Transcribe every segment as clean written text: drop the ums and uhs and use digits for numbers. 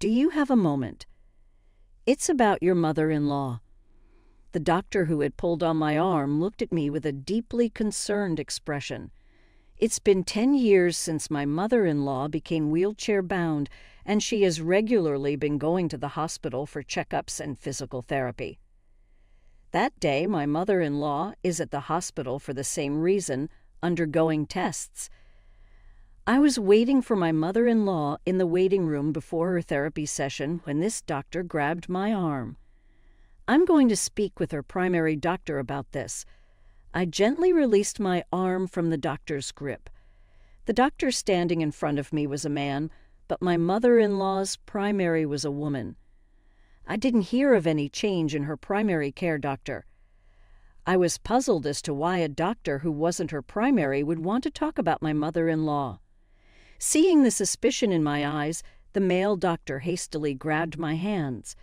Do you have a moment? It's about your mother-in-law." The doctor who had pulled on my arm looked at me with a deeply concerned expression. "It's been 10 years since my mother-in-law became wheelchair-bound, and she has regularly been going to the hospital for checkups and physical therapy. That day, my mother-in-law is at the hospital for the same reason, undergoing tests. I was waiting for my mother-in-law in the waiting room before her therapy session when this doctor grabbed my arm. I'm going to speak with her primary doctor about this." I gently released my arm from the doctor's grip. The doctor standing in front of me was a man, but my mother-in-law's primary was a woman. I didn't hear of any change in her primary care doctor. I was puzzled as to why a doctor who wasn't her primary would want to talk about my mother-in-law. Seeing the suspicion in my eyes, the male doctor hastily grabbed my hands.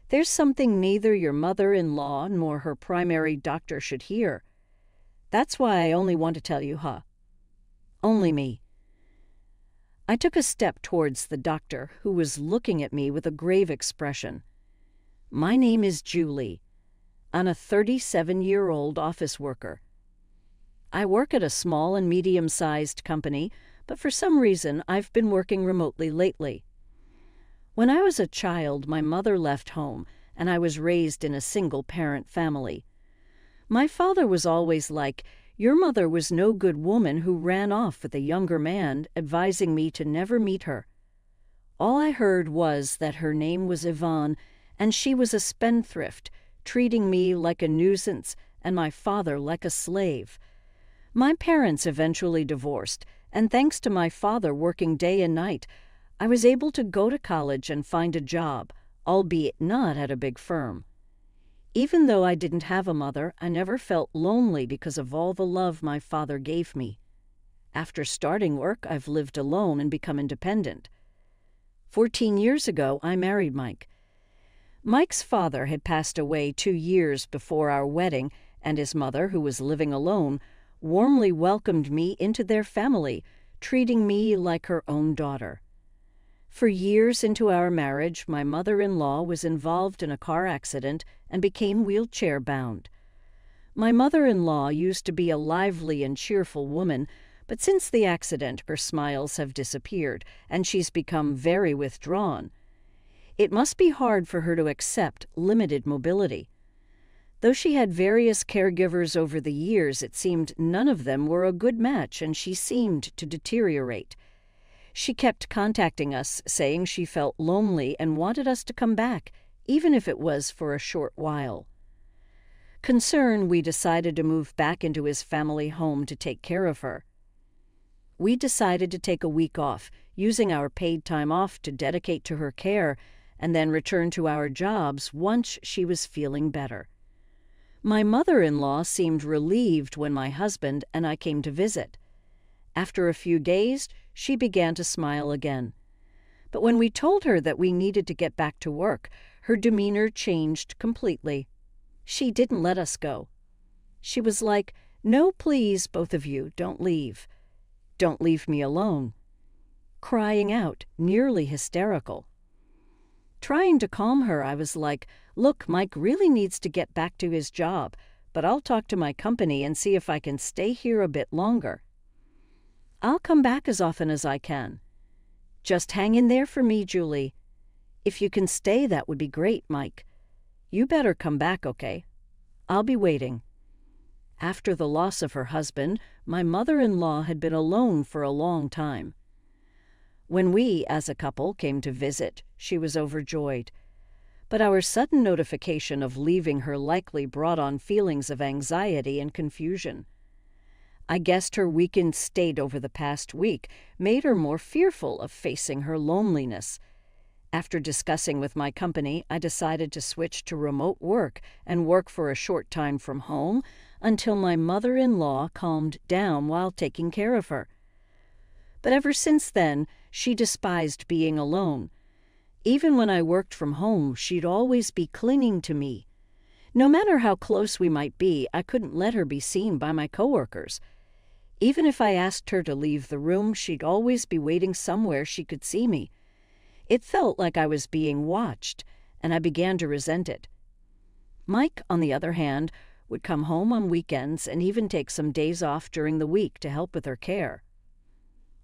"There's something neither your mother-in-law nor her primary doctor should hear. That's why I only want to tell you, huh? Only me." I took a step towards the doctor, who was looking at me with a grave expression. "My name is Julie. I'm a 37-year-old office worker. I work at a small and medium-sized company, but for some reason I've been working remotely lately. When I was a child, my mother left home, and I was raised in a single-parent family. My father was always like, 'Your mother was no good woman who ran off with a younger man, advising me to never meet her.' All I heard was that her name was Yvonne, and she was a spendthrift, treating me like a nuisance and my father like a slave. My parents eventually divorced, and thanks to my father working day and night, I was able to go to college and find a job, albeit not at a big firm. Even though I didn't have a mother, I never felt lonely because of all the love my father gave me. After starting work, I've lived alone and become independent. 14 years ago, I married Mike. Mike's father had passed away 2 years before our wedding, and his mother, who was living alone, warmly welcomed me into their family, treating me like her own daughter. For years into our marriage, my mother-in-law was involved in a car accident and became wheelchair-bound. My mother-in-law used to be a lively and cheerful woman, but since the accident, her smiles have disappeared, and she's become very withdrawn. It must be hard for her to accept limited mobility. Though she had various caregivers over the years, it seemed none of them were a good match, and she seemed to deteriorate. She kept contacting us, saying she felt lonely and wanted us to come back, even if it was for a short while. Concerned, we decided to move back into his family home to take care of her. We decided to take a week off, using our paid time off to dedicate to her care, and then return to our jobs once she was feeling better. My mother-in-law seemed relieved when my husband and I came to visit. After a few days, she began to smile again. But when we told her that we needed to get back to work, her demeanor changed completely. She didn't let us go. She was like, "No, please, both of you, don't leave. Don't leave me alone." Crying out, nearly hysterical. Trying to calm her, I was like, "Look, Mike really needs to get back to his job, but I'll talk to my company and see if I can stay here a bit longer. I'll come back as often as I can. Just hang in there for me, Julie. If you can stay, that would be great, Mike. You better come back, okay? I'll be waiting." After the loss of her husband, my mother-in-law had been alone for a long time. When we, as a couple, came to visit, she was overjoyed. But our sudden notification of leaving her likely brought on feelings of anxiety and confusion. I guessed her weakened state over the past week made her more fearful of facing her loneliness. After discussing with my company, I decided to switch to remote work and work for a short time from home until my mother-in-law calmed down while taking care of her. But ever since then, she despised being alone. Even when I worked from home, she'd always be clinging to me. No matter how close we might be, I couldn't let her be seen by my coworkers. Even if I asked her to leave the room, she'd always be waiting somewhere she could see me. It felt like I was being watched, and I began to resent it. Mike, on the other hand, would come home on weekends and even take some days off during the week to help with her care.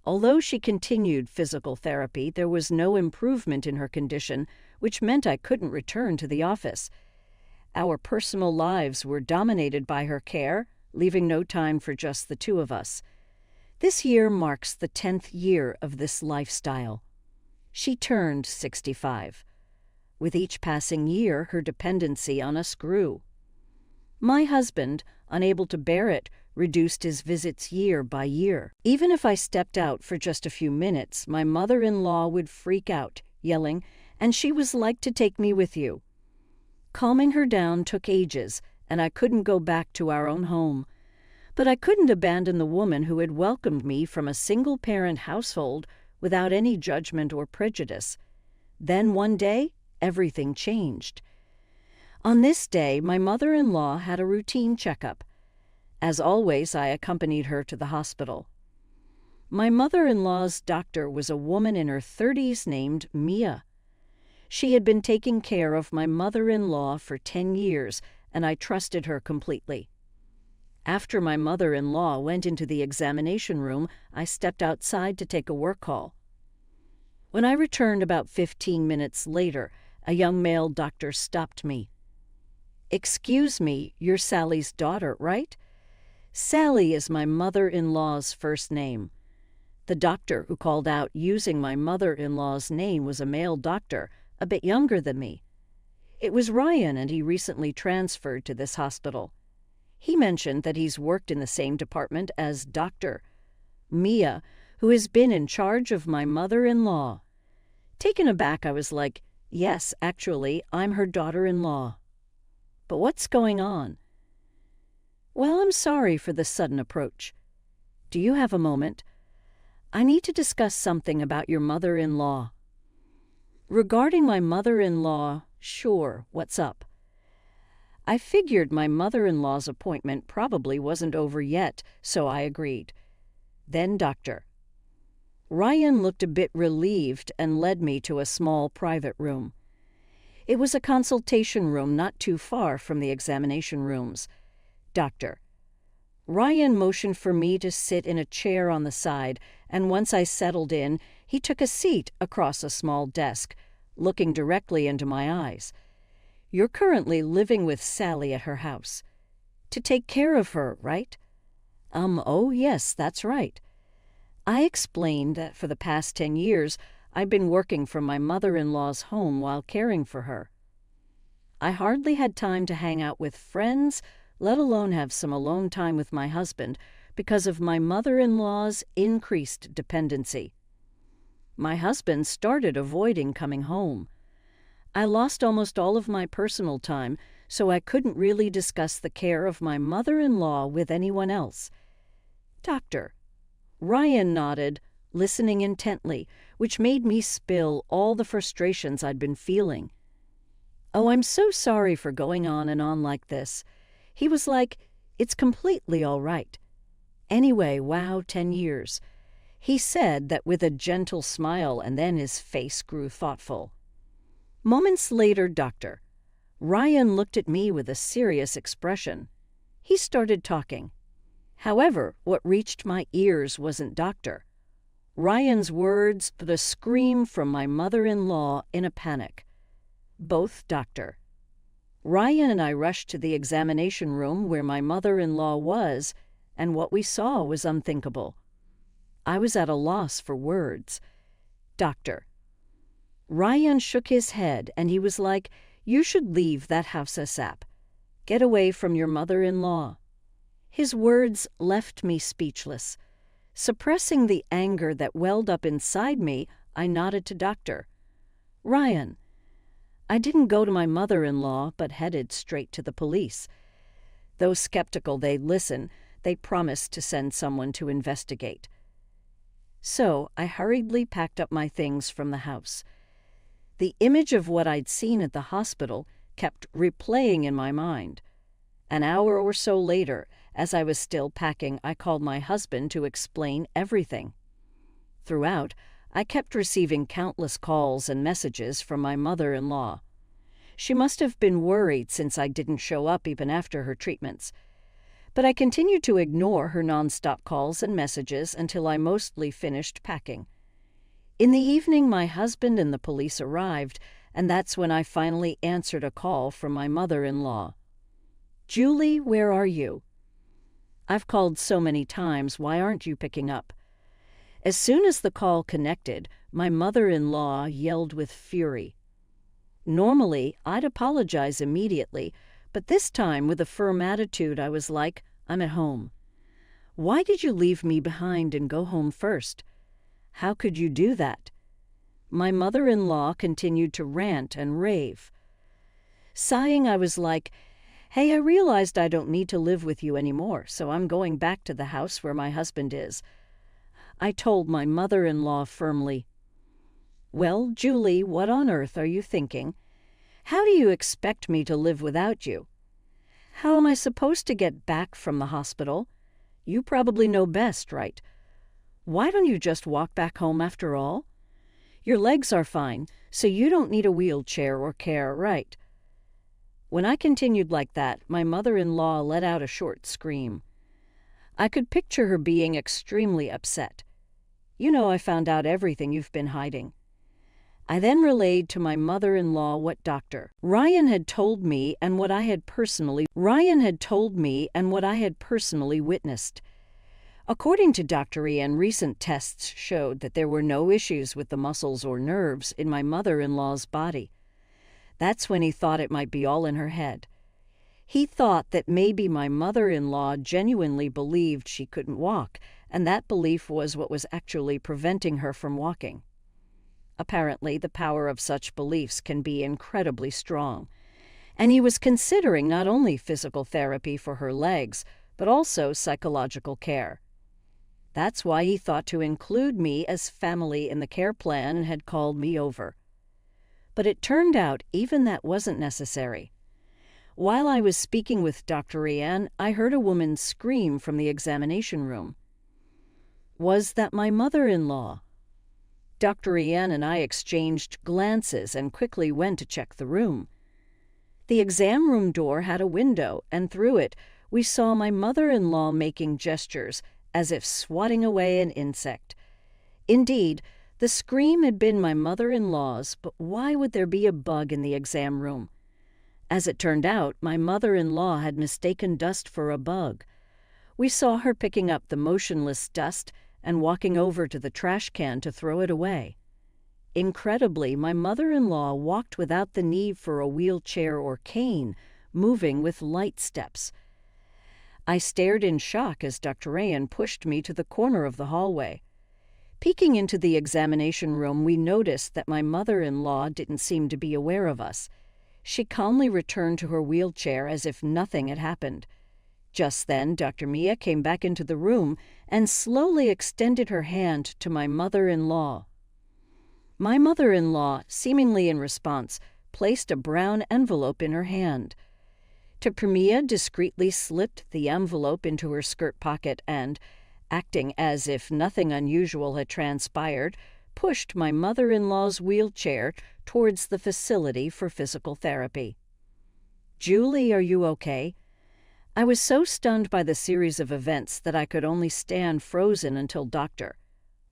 Although she continued physical therapy, there was no improvement in her condition, which meant I couldn't return to the office. Our personal lives were dominated by her care, leaving no time for just the two of us. This year marks the 10th year of this lifestyle. She turned 65. With each passing year, her dependency on us grew. My husband, unable to bear it, reduced his visits year by year. Even if I stepped out for just a few minutes, my mother-in-law would freak out, yelling, "And she was like to take me with you." Calming her down took ages, and I couldn't go back to our own home. But I couldn't abandon the woman who had welcomed me from a single-parent household without any judgment or prejudice. Then one day, everything changed. On this day, my mother-in-law had a routine checkup. As always, I accompanied her to the hospital. My mother-in-law's doctor was a woman in her 30s named Mia. She had been taking care of my mother-in-law for 10 years, and I trusted her completely. After my mother-in-law went into the examination room, I stepped outside to take a work call. When I returned about 15 minutes later, a young male doctor stopped me. "Excuse me, you're Sally's daughter, right?" Sally is my mother-in-law's first name. The doctor who called out using my mother-in-law's name was a male doctor, a bit younger than me. It was Ryan, and he recently transferred to this hospital. He mentioned that he's worked in the same department as Dr. Mia, who has been in charge of my mother-in-law. Taken aback, I was like, "Yes, actually, I'm her daughter-in-law." But what's going on? "Well, I'm sorry for the sudden approach. Do you have a moment? I need to discuss something about your mother-in-law." "Regarding my mother-in-law, sure, what's up?" I figured my mother-in-law's appointment probably wasn't over yet, so I agreed. Then doctor. Ryan looked a bit relieved and led me to a small private room. It was a consultation room not too far from the examination rooms. Doctor. Ryan motioned for me to sit in a chair on the side, and once I settled in, he took a seat across a small desk, looking directly into my eyes. "You're currently living with Sally at her house. To take care of her, right?" Oh, yes, that's right." I explained that for the past 10 years, I'd been working from my mother-in-law's home while caring for her. I hardly had time to hang out with friends, let alone have some alone time with my husband, because of my mother-in-law's increased dependency. My husband started avoiding coming home. I lost almost all of my personal time, so I couldn't really discuss the care of my mother-in-law with anyone else. Doctor. Ryan nodded, listening intently, which made me spill all the frustrations I'd been feeling. "Oh, I'm so sorry for going on and on like this." He was like, "It's completely all right." Anyway, wow, 10 years. He said that with a gentle smile, and then his face grew thoughtful. Moments later, Doctor. Ryan looked at me with a serious expression. He started talking. However, what reached my ears wasn't Doctor. Ryan's words, but a scream from my mother-in-law in a panic. Both Doctor. Ryan and I rushed to the examination room where my mother-in-law was, and what we saw was unthinkable. I was at a loss for words. Doctor. Ryan shook his head, and he was like, "You should leave that house ASAP. Get away from your mother-in-law." His words left me speechless. Suppressing the anger that welled up inside me, I nodded to Doctor. "Ryan." I didn't go to my mother-in-law, but headed straight to the police. Though skeptical they'd listen, they promised to send someone to investigate. So I hurriedly packed up my things from the house. The image of what I'd seen at the hospital kept replaying in my mind. An hour or so later, as I was still packing, I called my husband to explain everything. Throughout, I kept receiving countless calls and messages from my mother-in-law. She must have been worried since I didn't show up even after her treatments. But I continued to ignore her nonstop calls and messages until I mostly finished packing. In the evening, my husband and the police arrived, and that's when I finally answered a call from my mother-in-law. "Julie, where are you?" "I've called so many times, why aren't you picking up?" As soon as the call connected, my mother-in-law yelled with fury. Normally, I'd apologize immediately, but this time, with a firm attitude, I was like, "I'm at home. Why did you leave me behind and go home first? How could you do that?" My mother-in-law continued to rant and rave. Sighing, I was like, "Hey, I realized I don't need to live with you anymore, so I'm going back to the house where my husband is." I told my mother-in-law firmly. "Well, Julie, what on earth are you thinking? How do you expect me to live without you? How am I supposed to get back from the hospital? You probably know best, right? Why don't you just walk back home after all? Your legs are fine, so you don't need a wheelchair or care, right?" When I continued like that, my mother-in-law let out a short scream. I could picture her being extremely upset. "You know I found out everything you've been hiding." I then relayed to my mother-in-law what Dr. Ryan had told me and what I had personally witnessed. According to Dr. Ian, recent tests showed that there were no issues with the muscles or nerves in my mother-in-law's body. That's when he thought it might be all in her head. He thought that maybe my mother-in-law genuinely believed she couldn't walk, and that belief was what was actually preventing her from walking. Apparently, the power of such beliefs can be incredibly strong, and he was considering not only physical therapy for her legs, but also psychological care. That's why he thought to include me as family in the care plan and had called me over. But it turned out even that wasn't necessary. While I was speaking with Dr. Ian, I heard a woman scream from the examination room. Was that my mother-in-law? Dr. Ian and I exchanged glances and quickly went to check the room. The exam room door had a window, and through it we saw my mother-in-law making gestures as if swatting away an insect. Indeed, the scream had been my mother-in-law's, but why would there be a bug in the exam room? As it turned out, my mother-in-law had mistaken dust for a bug. We saw her picking up the motionless dust and walking over to the trash can to throw it away. Incredibly, my mother-in-law walked without the need for a wheelchair or cane, moving with light steps. I stared in shock as Dr. Ian pushed me to the corner of the hallway. Peeking into the examination room, we noticed that my mother-in-law didn't seem to be aware of us. She calmly returned to her wheelchair as if nothing had happened. Just then, Dr. Mia came back into the room and slowly extended her hand to my mother-in-law. My mother-in-law, seemingly in response, placed a brown envelope in her hand. Dr. Mia discreetly slipped the envelope into her skirt pocket and, acting as if nothing unusual had transpired, pushed my mother-in-law's wheelchair towards the facility for physical therapy. "Julie, are you okay?" I was so stunned by the series of events that I could only stand frozen until Dr.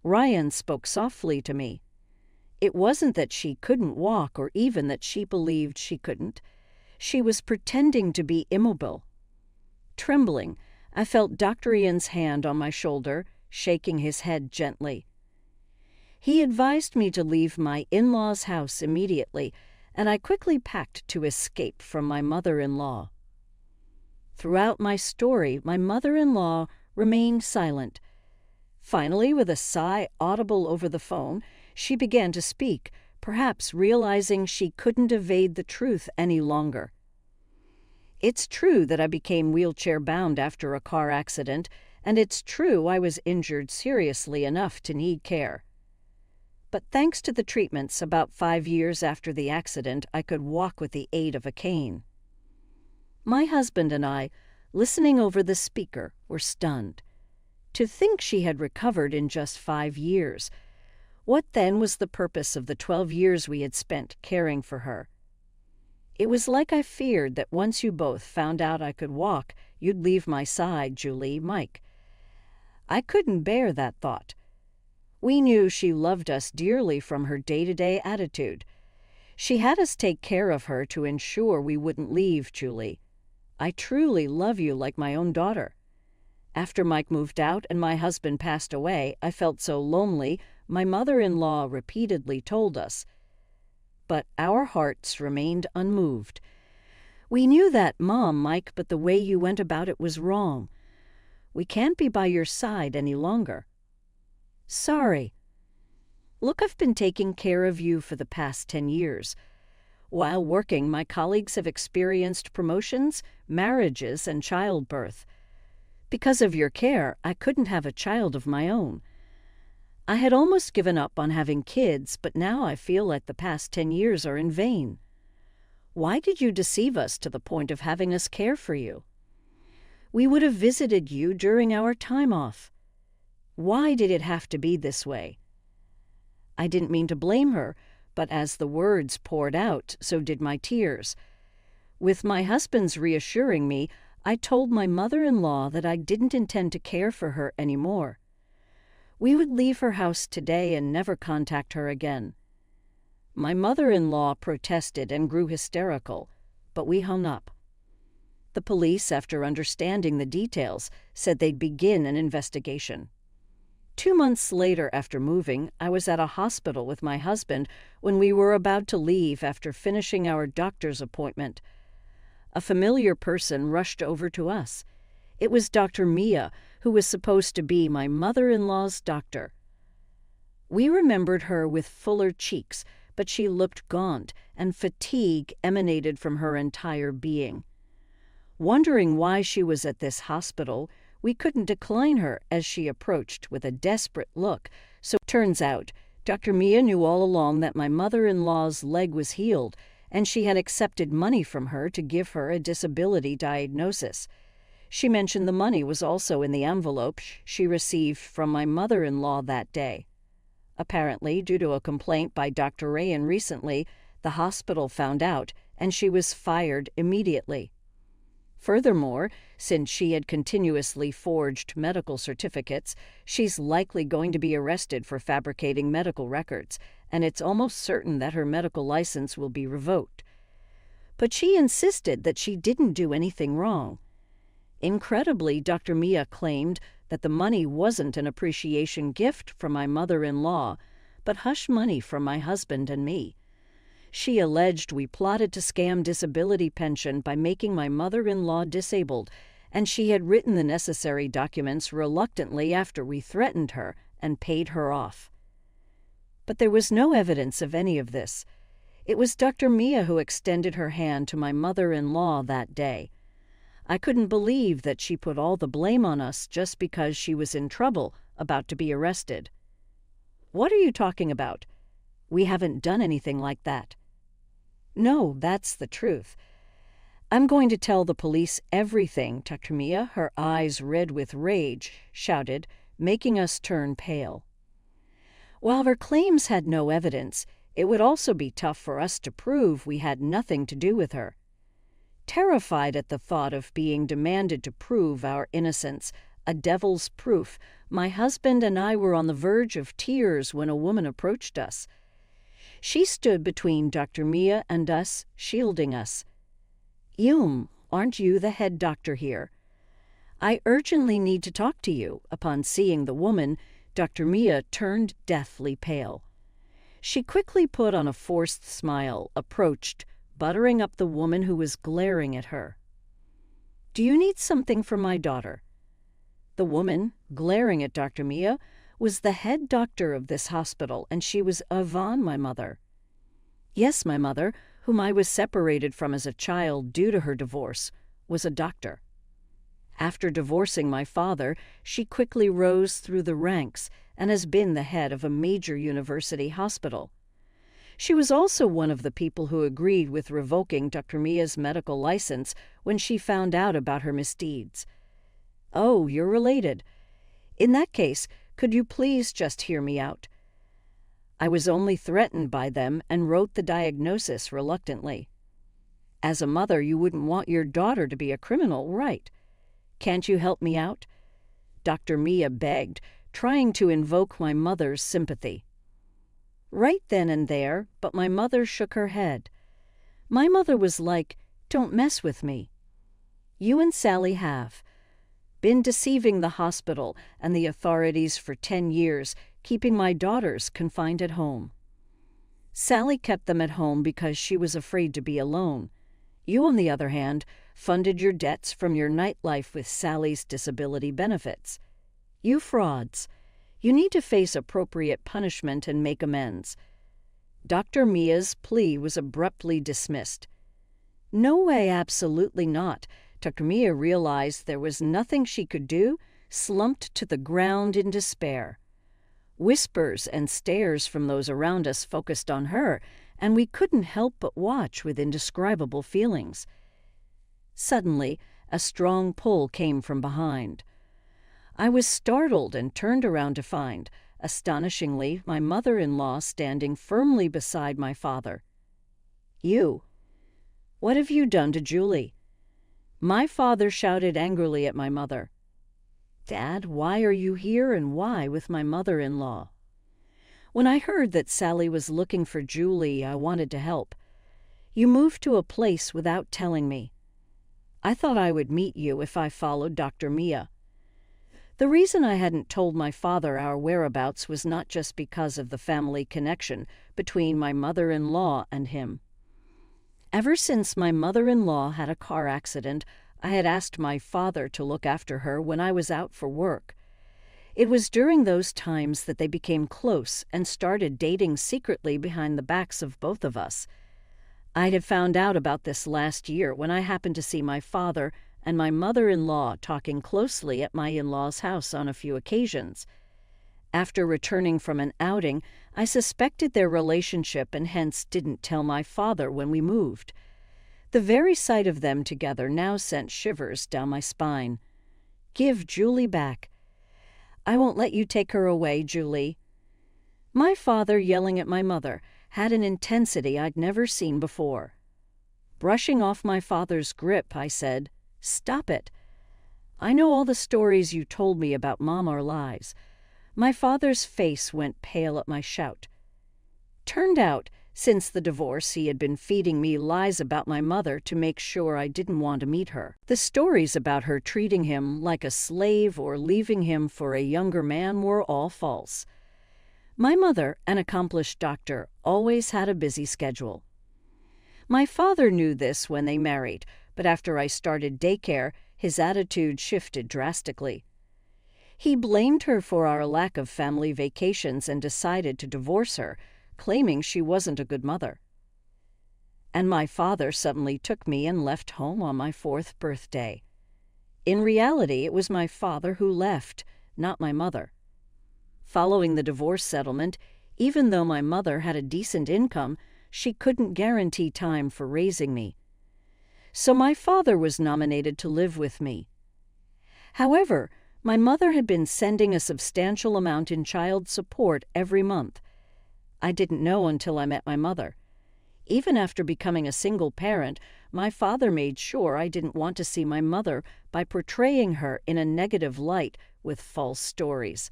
Ryan spoke softly to me. It wasn't that she couldn't walk or even that she believed she couldn't. She was pretending to be immobile. Trembling, I felt Dr. Ian's hand on my shoulder, shaking his head gently. He advised me to leave my in-laws' house immediately, and I quickly packed to escape from my mother-in-law. Throughout my story, my mother-in-law remained silent. Finally, with a sigh audible over the phone, she began to speak, perhaps realizing she couldn't evade the truth any longer. "It's true that I became wheelchair-bound after a car accident, and it's true I was injured seriously enough to need care. But thanks to the treatments, about 5 years after the accident, I could walk with the aid of a cane." My husband and I, listening over the speaker, were stunned. To think she had recovered in just 5 years. What then was the purpose of the 12 years we had spent caring for her? It was like I feared that once you both found out I could walk, you'd leave my side, Julie, Mike. I couldn't bear that thought. We knew she loved us dearly from her day-to-day attitude. She had us take care of her to ensure we wouldn't leave, Julie. I truly love you like my own daughter. After Mike moved out and my husband passed away, I felt so lonely, my mother-in-law repeatedly told us. But our hearts remained unmoved. We knew that, Mom, Mike, but the way you went about it was wrong. We can't be by your side any longer. Sorry. Look, I've been taking care of you for the past 10 years. While working, my colleagues have experienced promotions, marriages, and childbirth. Because of your care, I couldn't have a child of my own. I had almost given up on having kids, but now I feel like the past 10 years are in vain. Why did you deceive us to the point of having us care for you? We would have visited you during our time off. Why did it have to be this way? I didn't mean to blame her, but as the words poured out, so did my tears. With my husband's reassuring me, I told my mother-in-law that I didn't intend to care for her anymore. We would leave her house today and never contact her again. My mother-in-law protested and grew hysterical, but we hung up. The police, after understanding the details, said they'd begin an investigation. 2 months later after moving, I was at a hospital with my husband when we were about to leave after finishing our doctor's appointment. A familiar person rushed over to us. It was Dr. Mia, who was supposed to be my mother-in-law's doctor. We remembered her with fuller cheeks, but she looked gaunt, and fatigue emanated from her entire being. Wondering why she was at this hospital, we couldn't decline her as she approached with a desperate look. So it turns out, Dr. Mia knew all along that my mother-in-law's leg was healed, and she had accepted money from her to give her a disability diagnosis. She mentioned the money was also in the envelope she received from my mother-in-law that day. Apparently, due to a complaint by Dr. Rayan recently, the hospital found out, and she was fired immediately. Furthermore, since she had continuously forged medical certificates, she's likely going to be arrested for fabricating medical records, and it's almost certain that her medical license will be revoked. But she insisted that she didn't do anything wrong. Incredibly, Dr. Mia claimed that the money wasn't an appreciation gift from my mother-in-law, but hush money from my husband and me. She alleged we plotted to scam disability pension by making my mother-in-law disabled, and she had written the necessary documents reluctantly after we threatened her and paid her off. But there was no evidence of any of this. It was Dr. Mia who extended her hand to my mother-in-law that day. I couldn't believe that she put all the blame on us just because she was in trouble, about to be arrested. What are you talking about? We haven't done anything like that. No, that's the truth. I'm going to tell the police everything, Dr. Mia, her eyes red with rage, shouted, making us turn pale. While her claims had no evidence, it would also be tough for us to prove we had nothing to do with her. Terrified at the thought of being demanded to prove our innocence, a devil's proof, my husband and I were on the verge of tears when a woman approached us. She stood between Dr. Mia and us, shielding us. Aren't you the head doctor here? I urgently need to talk to you. Upon seeing the woman, Dr. Mia turned deathly pale. She quickly put on a forced smile, approached, buttering up the woman who was glaring at her. Do you need something for my daughter? The woman, glaring at Dr. Mia, was the head doctor of this hospital, and she was Yvonne, my mother. Yes, my mother, whom I was separated from as a child due to her divorce, was a doctor. After divorcing my father, she quickly rose through the ranks and has been the head of a major university hospital. She was also one of the people who agreed with revoking Dr. Mia's medical license when she found out about her misdeeds. Oh, you're related. In that case, could you please just hear me out? I was only threatened by them and wrote the diagnosis reluctantly. As a mother, you wouldn't want your daughter to be a criminal, right? Can't you help me out? Dr. Mia begged, trying to invoke my mother's sympathy. Right then and there, but my mother shook her head. My mother was like, "Don't mess with me. You and Sally have been deceiving the hospital and the authorities for 10 years, keeping my daughters confined at home. Sally kept them at home because she was afraid to be alone. You, on the other hand, funded your debts from your nightlife with Sally's disability benefits. You frauds. You need to face appropriate punishment and make amends." Dr. Mia's plea was abruptly dismissed. No way, absolutely not. Dr. Mia realized there was nothing she could do, slumped to the ground in despair. Whispers and stares from those around us focused on her, and we couldn't help but watch with indescribable feelings. Suddenly, a strong pull came from behind. I was startled and turned around to find, astonishingly, my mother-in-law standing firmly beside my father. "You! What have you done to Julie?" My father shouted angrily at my mother. "Dad, why are you here and why with my mother-in-law?" When I heard that Sally was looking for Julie, I wanted to help. "You moved to a place without telling me. I thought I would meet you if I followed Dr. Mia." The reason I hadn't told my father our whereabouts was not just because of the family connection between my mother-in-law and him. Ever since my mother-in-law had a car accident, I had asked my father to look after her when I was out for work. It was during those times that they became close and started dating secretly behind the backs of both of us. I had found out about this last year when I happened to see my father and my mother-in-law talking closely at my in-law's house on a few occasions. After returning from an outing, I suspected their relationship and hence didn't tell my father when we moved. The very sight of them together now sent shivers down my spine. "Give Julie back." "I won't let you take her away, Julie." My father yelling at my mother had an intensity I'd never seen before. Brushing off my father's grip, I said, "Stop it. I know all the stories you told me about Mom are lies." My father's face went pale at my shout. Turned out, since the divorce, he had been feeding me lies about my mother to make sure I didn't want to meet her. The stories about her treating him like a slave or leaving him for a younger man were all false. My mother, an accomplished doctor, always had a busy schedule. My father knew this when they married, but after I started daycare, his attitude shifted drastically. He blamed her for our lack of family vacations and decided to divorce her, claiming she wasn't a good mother. And my father suddenly took me and left home on my 4th birthday. In reality, it was my father who left, not my mother. Following the divorce settlement, even though my mother had a decent income, she couldn't guarantee time for raising me. So my father was nominated to live with me. However, my mother had been sending a substantial amount in child support every month. I didn't know until I met my mother. Even after becoming a single parent, my father made sure I didn't want to see my mother by portraying her in a negative light with false stories.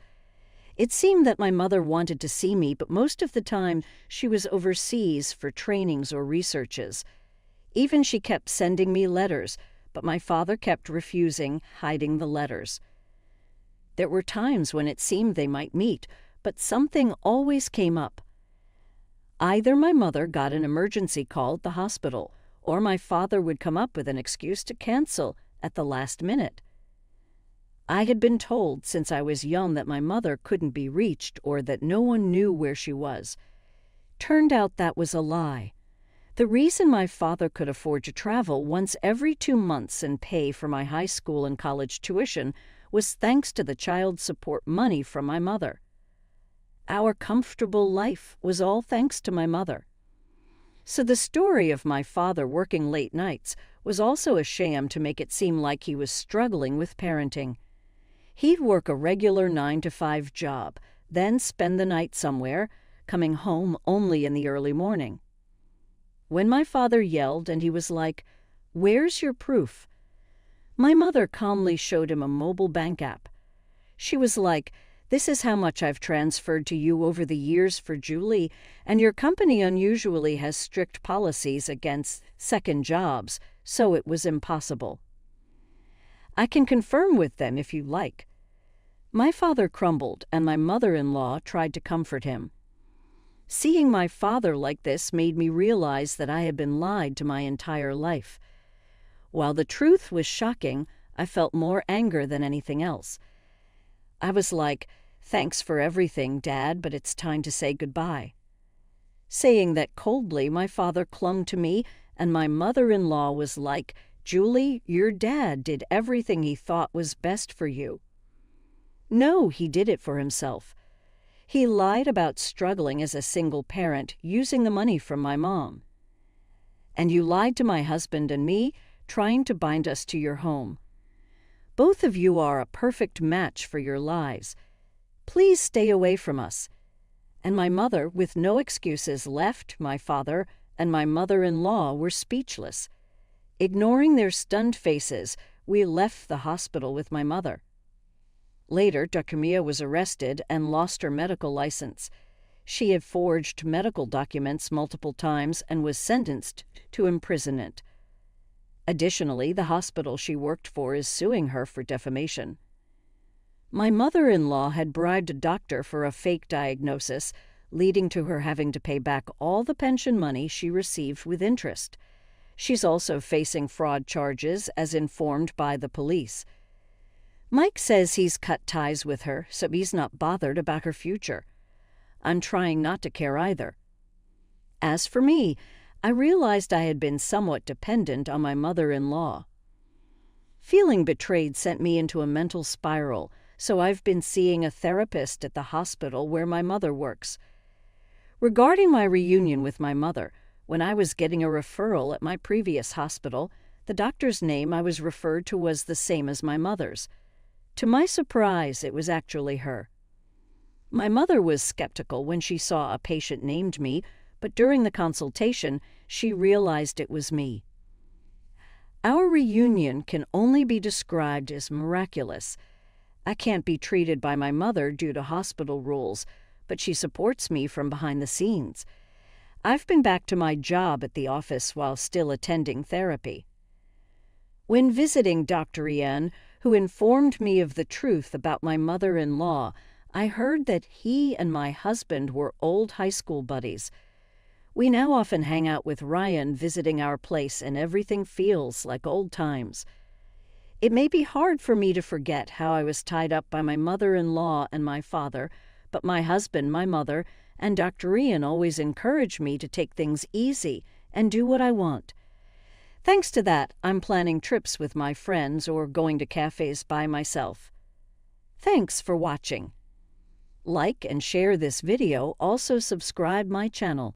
It seemed that my mother wanted to see me, but most of the time she was overseas for trainings or researches. Even she kept sending me letters, but my father kept refusing, hiding the letters. There were times when it seemed they might meet, but something always came up. Either my mother got an emergency call at the hospital, or my father would come up with an excuse to cancel at the last minute. I had been told since I was young that my mother couldn't be reached or that no one knew where she was. Turned out that was a lie. The reason my father could afford to travel once every 2 months and pay for my high school and college tuition was thanks to the child support money from my mother. Our comfortable life was all thanks to my mother. So the story of my father working late nights was also a sham to make it seem like he was struggling with parenting. He'd work a regular 9-to-5 job, then spend the night somewhere, coming home only in the early morning. When my father yelled and he was like, "Where's your proof?" my mother calmly showed him a mobile bank app. She was like, "This is how much I've transferred to you over the years for Julie, and your company unusually has strict policies against second jobs, so it was impossible. I can confirm with them if you like." My father crumbled, and my mother-in-law tried to comfort him. Seeing my father like this made me realize that I had been lied to my entire life. While the truth was shocking, I felt more anger than anything else. I was like, "Thanks for everything, Dad, but it's time to say goodbye." Saying that coldly, my father clung to me, and my mother-in-law was like, "Julie, your dad did everything he thought was best for you." No, he did it for himself. He lied about struggling as a single parent, using the money from my mom. And you lied to my husband and me, trying to bind us to your home. Both of you are a perfect match for your lives. Please stay away from us. And my mother, with no excuses, left. My father and my mother-in-law were speechless. Ignoring their stunned faces, we left the hospital with my mother. Later, Dr. Mia was arrested and lost her medical license. She had forged medical documents multiple times and was sentenced to imprisonment. Additionally, the hospital she worked for is suing her for defamation. My mother-in-law had bribed a doctor for a fake diagnosis, leading to her having to pay back all the pension money she received with interest. She's also facing fraud charges, as informed by the police. Mike says he's cut ties with her, so he's not bothered about her future. I'm trying not to care either. As for me, I realized I had been somewhat dependent on my mother-in-law. Feeling betrayed sent me into a mental spiral, so I've been seeing a therapist at the hospital where my mother works. Regarding my reunion with my mother, when I was getting a referral at my previous hospital, the doctor's name I was referred to was the same as my mother's. To my surprise, it was actually her. My mother was skeptical when she saw a patient named me, but during the consultation, she realized it was me. Our reunion can only be described as miraculous. I can't be treated by my mother due to hospital rules, but she supports me from behind the scenes. I've been back to my job at the office while still attending therapy. When visiting Dr. Ian, who informed me of the truth about my mother-in-law, I heard that he and my husband were old high school buddies. We now often hang out with Ryan visiting our place, and everything feels like old times. It may be hard for me to forget how I was tied up by my mother-in-law and my father, but my husband, my mother, and Dr. Ian always encourage me to take things easy and do what I want. Thanks to that, I'm planning trips with my friends or going to cafes by myself. Thanks for watching. Like and share this video, also subscribe my channel.